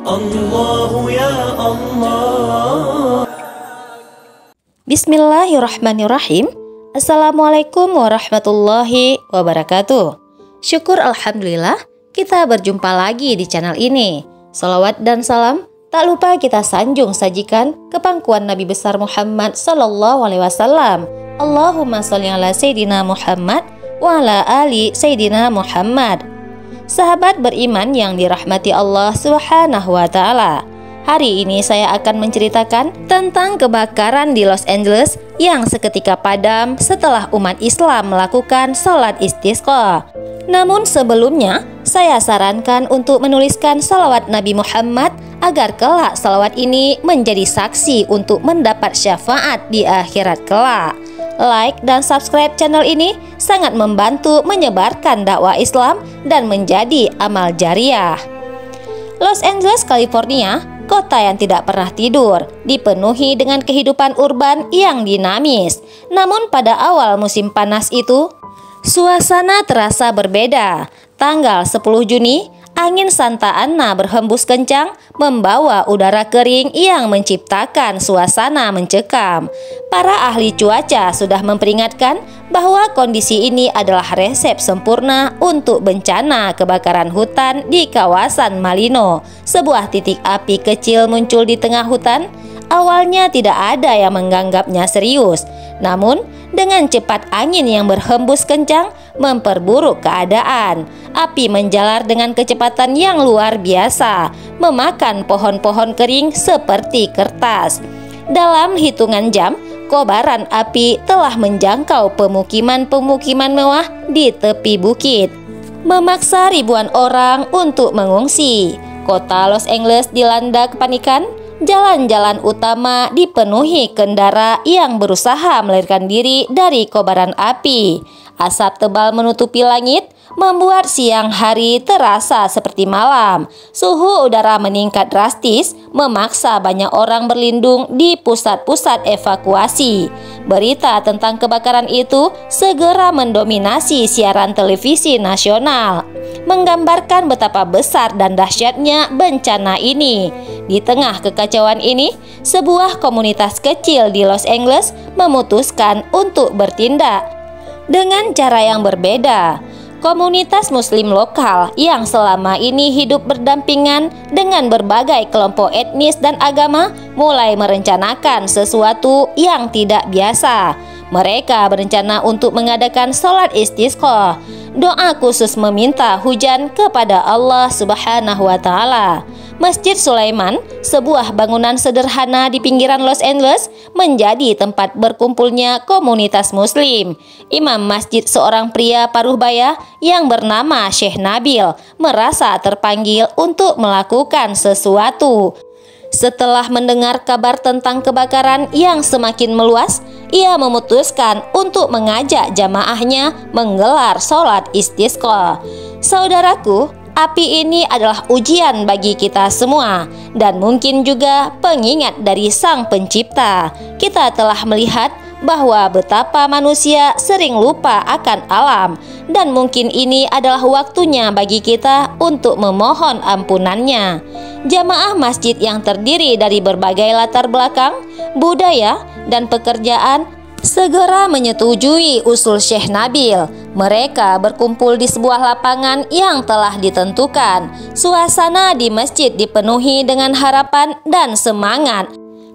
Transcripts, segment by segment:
الله يا الله. Bismillahirrahmanirrahim. Assalamualaikum warahmatullahi wabarakatuh. Syukur alhamdulillah kita berjumpa lagi di channel ini. Salawat dan salam tak lupa kita sanjung sajikan ke pangkuan Nabi besar Muhammad sallallahu alaihi wasallam. Allahumma sholli ala Sayyidina Muhammad wa ala ali Sayyidina Muhammad. Sahabat beriman yang dirahmati Allah Subhanahu wa taala. Hari ini saya akan menceritakan tentang kebakaran di Los Angeles yang seketika padam setelah umat Islam melakukan sholat istisqa. Namun sebelumnya, saya sarankan untuk menuliskan salawat Nabi Muhammad agar kelak salawat ini menjadi saksi untuk mendapat syafaat di akhirat kelak. Like dan subscribe channel ini sangat membantu menyebarkan dakwah Islam dan menjadi amal jariah. Los Angeles, California, kota yang tidak pernah tidur, dipenuhi dengan kehidupan urban yang dinamis. Namun pada awal musim panas itu, suasana terasa berbeda. Tanggal 10 Juni, angin Santa Ana berhembus kencang, membawa udara kering yang menciptakan suasana mencekam. Para ahli cuaca sudah memperingatkan bahwa kondisi ini adalah resep sempurna untuk bencana kebakaran hutan di kawasan Malino. Sebuah titik api kecil muncul di tengah hutan. Awalnya tidak ada yang menganggapnya serius, namun dengan cepat angin yang berhembus kencang memperburuk keadaan. Api menjalar dengan kecepatan yang luar biasa, memakan pohon-pohon kering seperti kertas. Dalam hitungan jam, kobaran api telah menjangkau pemukiman-pemukiman mewah di tepi bukit, memaksa ribuan orang untuk mengungsi. Kota Los Angeles dilanda kepanikan. Jalan-jalan utama dipenuhi kendara yang berusaha melarikan diri dari kobaran api. Asap tebal menutupi langit, membuat siang hari terasa seperti malam. Suhu udara meningkat drastis, memaksa banyak orang berlindung di pusat-pusat evakuasi. Berita tentang kebakaran itu segera mendominasi siaran televisi nasional, menggambarkan betapa besar dan dahsyatnya bencana ini. Di tengah kekacauan ini, sebuah komunitas kecil di Los Angeles memutuskan untuk bertindak dengan cara yang berbeda. Komunitas Muslim lokal yang selama ini hidup berdampingan dengan berbagai kelompok etnis dan agama mulai merencanakan sesuatu yang tidak biasa. Mereka berencana untuk mengadakan sholat istisqa, doa khusus meminta hujan kepada Allah Subhanahu wa taala. Masjid Sulaiman, sebuah bangunan sederhana di pinggiran Los Angeles, menjadi tempat berkumpulnya komunitas muslim. Imam masjid, seorang pria paruh baya yang bernama Syekh Nabil, merasa terpanggil untuk melakukan sesuatu. Setelah mendengar kabar tentang kebakaran yang semakin meluas, ia memutuskan untuk mengajak jamaahnya menggelar sholat istisqa. Saudaraku, api ini adalah ujian bagi kita semua dan mungkin juga pengingat dari Sang Pencipta. Kita telah melihat bahwa betapa manusia sering lupa akan alam, dan mungkin ini adalah waktunya bagi kita untuk memohon ampunannya. Jamaah masjid yang terdiri dari berbagai latar belakang, budaya, dan pekerjaan segera menyetujui usul Syekh Nabil. Mereka berkumpul di sebuah lapangan yang telah ditentukan. Suasana di masjid dipenuhi dengan harapan dan semangat.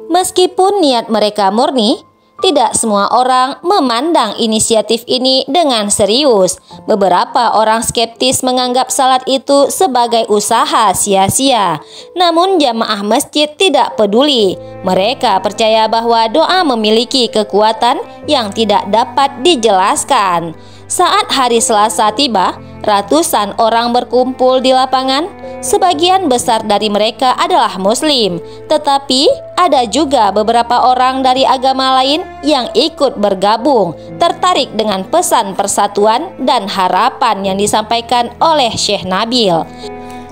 Meskipun niat mereka murni, tidak semua orang memandang inisiatif ini dengan serius. Beberapa orang skeptis menganggap salat itu sebagai usaha sia-sia. Namun jamaah masjid tidak peduli. Mereka percaya bahwa doa memiliki kekuatan yang tidak dapat dijelaskan. Saat hari Selasa tiba, ratusan orang berkumpul di lapangan. Sebagian besar dari mereka adalah Muslim, tetapi ada juga beberapa orang dari agama lain yang ikut bergabung, tertarik dengan pesan persatuan dan harapan yang disampaikan oleh Syekh Nabil.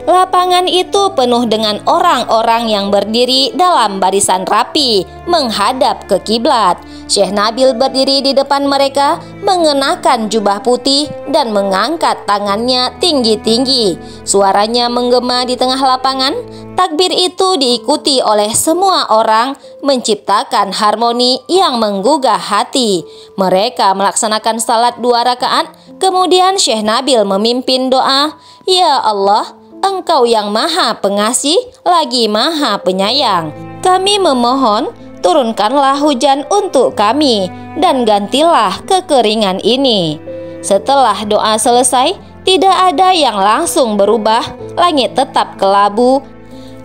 Lapangan itu penuh dengan orang-orang yang berdiri dalam barisan rapi menghadap ke kiblat. Syekh Nabil berdiri di depan mereka mengenakan jubah putih dan mengangkat tangannya tinggi-tinggi. Suaranya menggema di tengah lapangan. Takbir itu diikuti oleh semua orang, menciptakan harmoni yang menggugah hati. Mereka melaksanakan salat 2 rakaat. Kemudian Syekh Nabil memimpin doa, "Ya Allah, Engkau yang Maha Pengasih lagi Maha Penyayang. Kami memohon, turunkanlah hujan untuk kami dan gantilah kekeringan ini." Setelah doa selesai, tidak ada yang langsung berubah. Langit tetap kelabu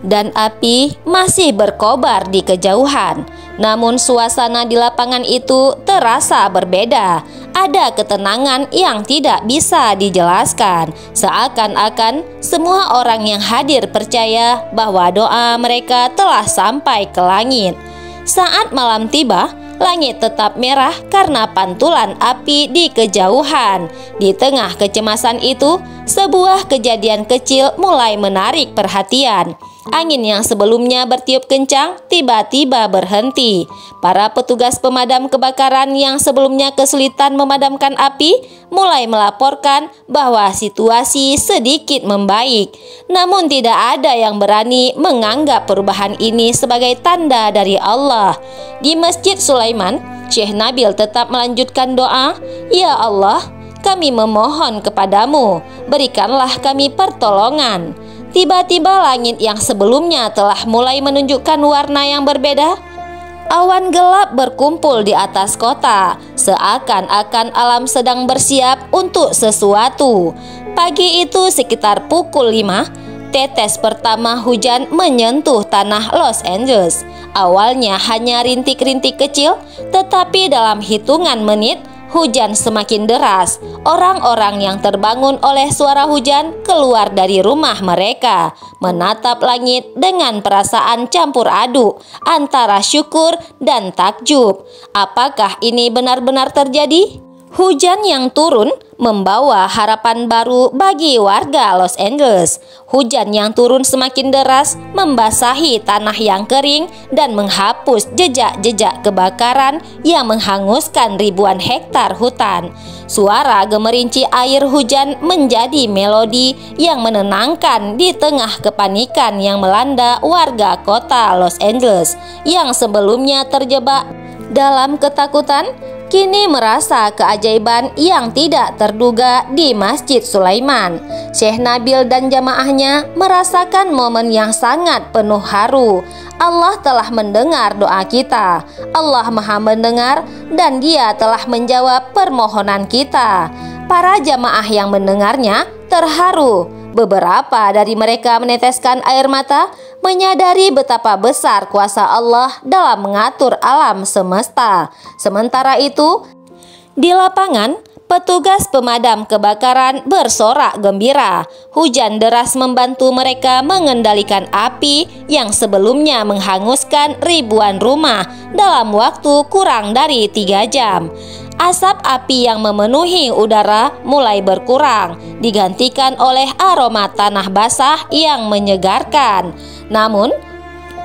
dan api masih berkobar di kejauhan. Namun suasana di lapangan itu terasa berbeda. Ada ketenangan yang tidak bisa dijelaskan. Seakan-akan semua orang yang hadir percaya bahwa doa mereka telah sampai ke langit. Saat malam tiba, langit tetap merah karena pantulan api di kejauhan. Di tengah kecemasan itu, sebuah kejadian kecil mulai menarik perhatian. Angin yang sebelumnya bertiup kencang tiba-tiba berhenti. Para petugas pemadam kebakaran yang sebelumnya kesulitan memadamkan api mulai melaporkan bahwa situasi sedikit membaik. Namun tidak ada yang berani menganggap perubahan ini sebagai tanda dari Allah. Di Masjid Sulaiman, Syekh Nabil tetap melanjutkan doa, "Ya Allah, kami memohon kepadamu, berikanlah kami pertolongan." Tiba-tiba langit yang sebelumnya telah mulai menunjukkan warna yang berbeda. Awan gelap berkumpul di atas kota, seakan-akan alam sedang bersiap untuk sesuatu. Pagi itu sekitar pukul 5, tetes pertama hujan menyentuh tanah Los Angeles. Awalnya hanya rintik-rintik kecil, tetapi dalam hitungan menit hujan semakin deras. Orang-orang yang terbangun oleh suara hujan keluar dari rumah mereka, menatap langit dengan perasaan campur aduk antara syukur dan takjub. Apakah ini benar-benar terjadi? Hujan yang turun membawa harapan baru bagi warga Los Angeles. Hujan yang turun semakin deras membasahi tanah yang kering dan menghapus jejak-jejak kebakaran yang menghanguskan ribuan hektar hutan. Suara gemerinci air hujan menjadi melodi yang menenangkan di tengah kepanikan yang melanda warga kota Los Angeles yang sebelumnya terjebak dalam ketakutan. Kini merasa keajaiban yang tidak terduga di Masjid Sulaiman. Syekh Nabil dan jamaahnya merasakan momen yang sangat penuh haru. Allah telah mendengar doa kita. Allah Maha mendengar dan Dia telah menjawab permohonan kita. Para jamaah yang mendengarnya terharu. Beberapa dari mereka meneteskan air mata, menyadari betapa besar kuasa Allah dalam mengatur alam semesta. Sementara itu, di lapangan, petugas pemadam kebakaran bersorak gembira. Hujan deras membantu mereka mengendalikan api yang sebelumnya menghanguskan ribuan rumah dalam waktu kurang dari 3 jam. Asap api yang memenuhi udara mulai berkurang, digantikan oleh aroma tanah basah yang menyegarkan. Namun,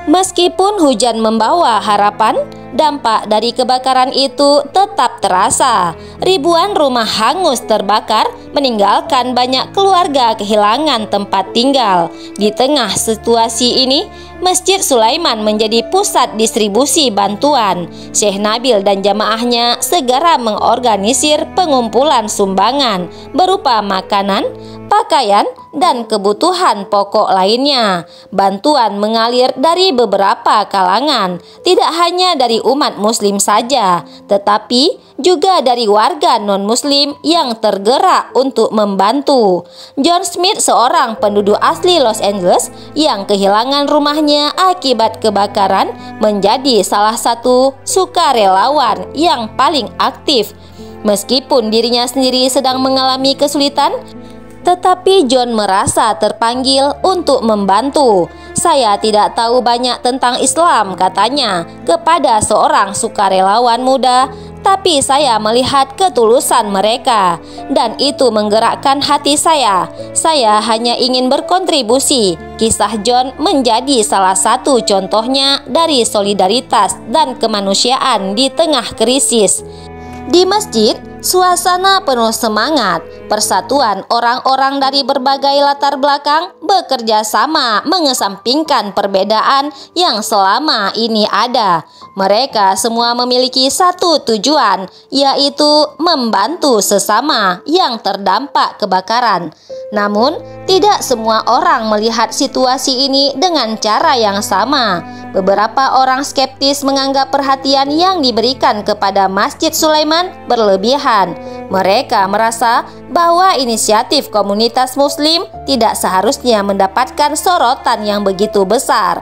meskipun hujan membawa harapan, dampak dari kebakaran itu tetap terasa. Ribuan rumah hangus terbakar, meninggalkan banyak keluarga kehilangan tempat tinggal. Di tengah situasi ini, Masjid Sulaiman menjadi pusat distribusi bantuan. Syekh Nabil dan jamaahnya segera mengorganisir pengumpulan sumbangan berupa makanan, pakaian, dan kebutuhan pokok lainnya. Bantuan mengalir dari beberapa kalangan, tidak hanya dari umat muslim saja, tetapi juga dari warga non-muslim yang tergerak untuk membantu. John Smith, seorang penduduk asli Los Angeles yang kehilangan rumahnya akibat kebakaran, menjadi salah satu sukarelawan yang paling aktif. Meskipun dirinya sendiri sedang mengalami kesulitan, tetapi John merasa terpanggil untuk membantu. "Saya tidak tahu banyak tentang Islam," katanya kepada seorang sukarelawan muda, tapi saya melihat ketulusan mereka, dan itu menggerakkan hati saya. Saya hanya ingin berkontribusi. Kisah John menjadi salah satu contohnya dari solidaritas dan kemanusiaan di tengah krisis. Di masjid, suasana penuh semangat. Persatuan orang-orang dari berbagai latar belakang bekerja sama mengesampingkan perbedaan yang selama ini ada. Mereka semua memiliki satu tujuan, yaitu membantu sesama yang terdampak kebakaran. Namun, tidak semua orang melihat situasi ini dengan cara yang sama. Beberapa orang skeptis menganggap perhatian yang diberikan kepada Masjid Sulaiman berlebihan. Mereka merasa bahwa inisiatif komunitas Muslim tidak seharusnya mendapatkan sorotan yang begitu besar.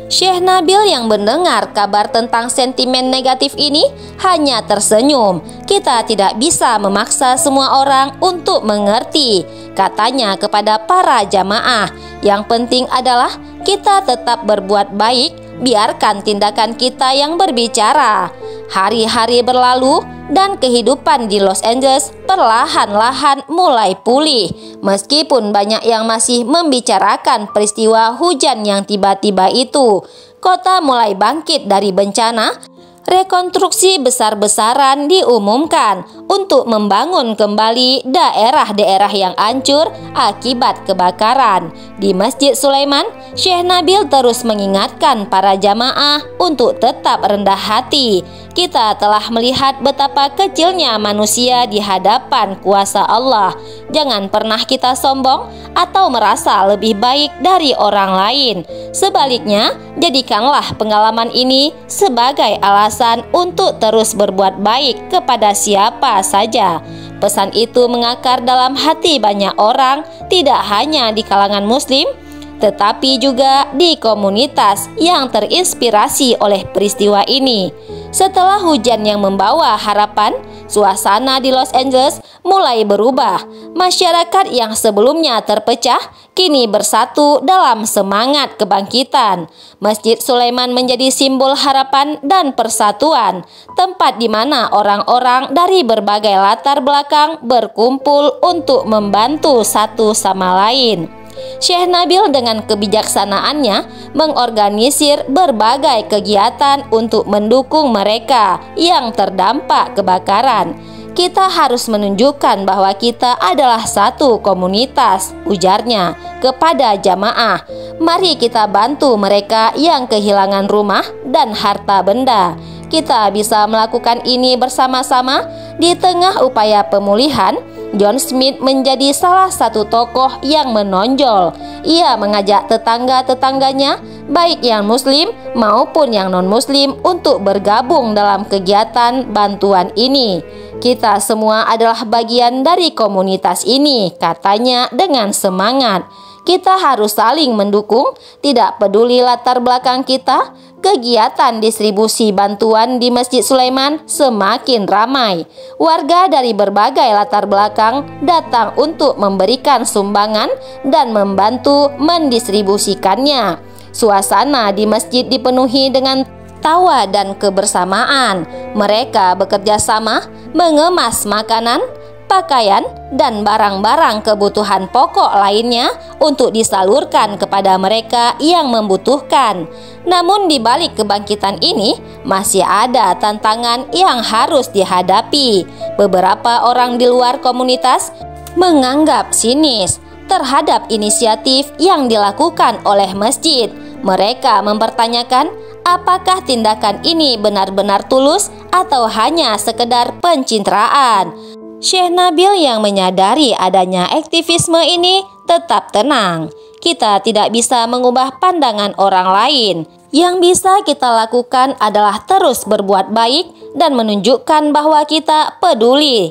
Syekh Nabil yang mendengar kabar tentang sentimen negatif ini hanya tersenyum. Kita tidak bisa memaksa semua orang untuk mengerti, katanya kepada para jamaah. Yang penting adalah kita tetap berbuat baik, biarkan tindakan kita yang berbicara. Hari-hari berlalu dan kehidupan di Los Angeles perlahan-lahan mulai pulih. Meskipun banyak yang masih membicarakan peristiwa hujan yang tiba-tiba itu, kota mulai bangkit dari bencana. Rekonstruksi besar-besaran diumumkan untuk membangun kembali daerah-daerah yang hancur akibat kebakaran. Di Masjid Sulaiman, Syekh Nabil terus mengingatkan para jamaah untuk tetap rendah hati. Kita telah melihat betapa kecilnya manusia di hadapan kuasa Allah. Jangan pernah kita sombong atau merasa lebih baik dari orang lain. Sebaliknya, jadikanlah pengalaman ini sebagai alasan untuk terus berbuat baik kepada siapa saja. Pesan itu mengakar dalam hati banyak orang, tidak hanya di kalangan Muslim, tetapi juga di komunitas yang terinspirasi oleh peristiwa ini. Setelah hujan yang membawa harapan, suasana di Los Angeles mulai berubah. Masyarakat yang sebelumnya terpecah kini bersatu dalam semangat kebangkitan. Masjid Sulaiman menjadi simbol harapan dan persatuan, tempat di mana orang-orang dari berbagai latar belakang berkumpul untuk membantu satu sama lain. Syekh Nabil dengan kebijaksanaannya mengorganisir berbagai kegiatan untuk mendukung mereka yang terdampak kebakaran. Kita harus menunjukkan bahwa kita adalah satu komunitas, ujarnya kepada jamaah. Mari kita bantu mereka yang kehilangan rumah dan harta benda. Kita bisa melakukan ini bersama-sama. Di tengah upaya pemulihan, John Smith menjadi salah satu tokoh yang menonjol. Ia mengajak tetangga-tetangganya, baik yang Muslim maupun yang non-Muslim, untuk bergabung dalam kegiatan bantuan ini. Kita semua adalah bagian dari komunitas ini, katanya dengan semangat. Kita harus saling mendukung, tidak peduli latar belakang kita. Kegiatan distribusi bantuan di Masjid Sulaiman semakin ramai. Warga dari berbagai latar belakang datang untuk memberikan sumbangan dan membantu mendistribusikannya. Suasana di masjid dipenuhi dengan tawa dan kebersamaan. Mereka bekerja sama mengemas makanan, pakaian, dan barang-barang kebutuhan pokok lainnya untuk disalurkan kepada mereka yang membutuhkan. Namun di balik kebangkitan ini masih ada tantangan yang harus dihadapi. Beberapa orang di luar komunitas menganggap sinis terhadap inisiatif yang dilakukan oleh masjid. Mereka mempertanyakan apakah tindakan ini benar-benar tulus atau hanya sekedar pencitraan. Syekh Nabil yang menyadari adanya aktivisme ini tetap tenang. Kita tidak bisa mengubah pandangan orang lain. Yang bisa kita lakukan adalah terus berbuat baik dan menunjukkan bahwa kita peduli.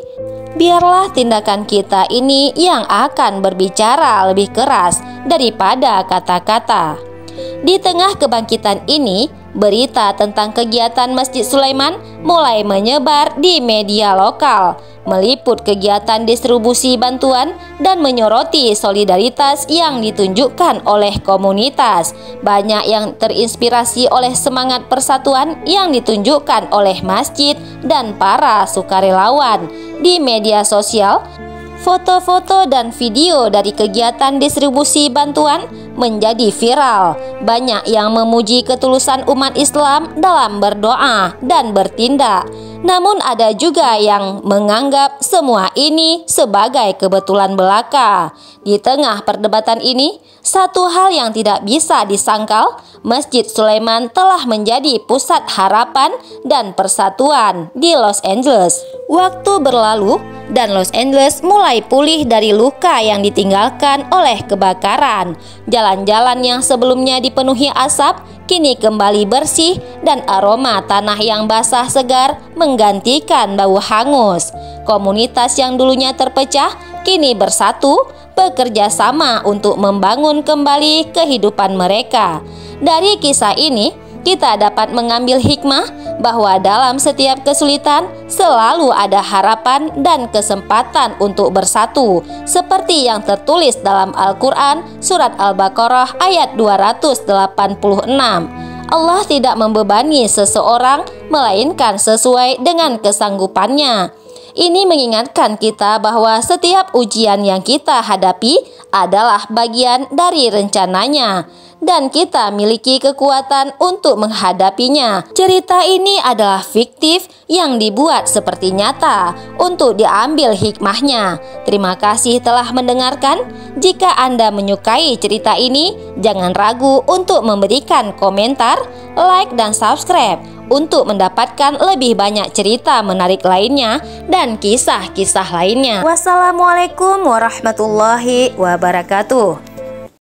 Biarlah tindakan kita ini yang akan berbicara lebih keras daripada kata-kata. Di tengah kebangkitan ini, berita tentang kegiatan Masjid Sulaiman mulai menyebar di media lokal, meliput kegiatan distribusi bantuan dan menyoroti solidaritas yang ditunjukkan oleh komunitas. Banyak yang terinspirasi oleh semangat persatuan yang ditunjukkan oleh masjid dan para sukarelawan. Di media sosial, foto-foto dan video dari kegiatan distribusi bantuan menjadi viral. Banyak yang memuji ketulusan umat Islam dalam berdoa dan bertindak. Namun ada juga yang menganggap semua ini sebagai kebetulan belaka. Di tengah perdebatan ini, satu hal yang tidak bisa disangkal, Masjid Sulaiman telah menjadi pusat harapan dan persatuan di Los Angeles. Waktu berlalu dan Los Angeles mulai pulih dari luka yang ditinggalkan oleh kebakaran. Jalan-jalan yang sebelumnya dipenuhi asap kini kembali bersih dan aroma tanah yang basah segar menggantikan bau hangus. Komunitas yang dulunya terpecah kini bersatu, bekerja sama untuk membangun kembali kehidupan mereka. Dari kisah ini, kita dapat mengambil hikmah bahwa dalam setiap kesulitan selalu ada harapan dan kesempatan untuk bersatu, seperti yang tertulis dalam Al-Quran surat Al-Baqarah ayat 286. Allah tidak membebani seseorang melainkan sesuai dengan kesanggupannya. Ini mengingatkan kita bahwa setiap ujian yang kita hadapi adalah bagian dari rencananya, dan kita miliki kekuatan untuk menghadapinya. Cerita ini adalah fiktif yang dibuat seperti nyata untuk diambil hikmahnya. Terima kasih telah mendengarkan. Jika Anda menyukai cerita ini, jangan ragu untuk memberikan komentar, like, dan subscribe untuk mendapatkan lebih banyak cerita menarik lainnya dan kisah-kisah lainnya. Wassalamualaikum warahmatullahi wabarakatuh.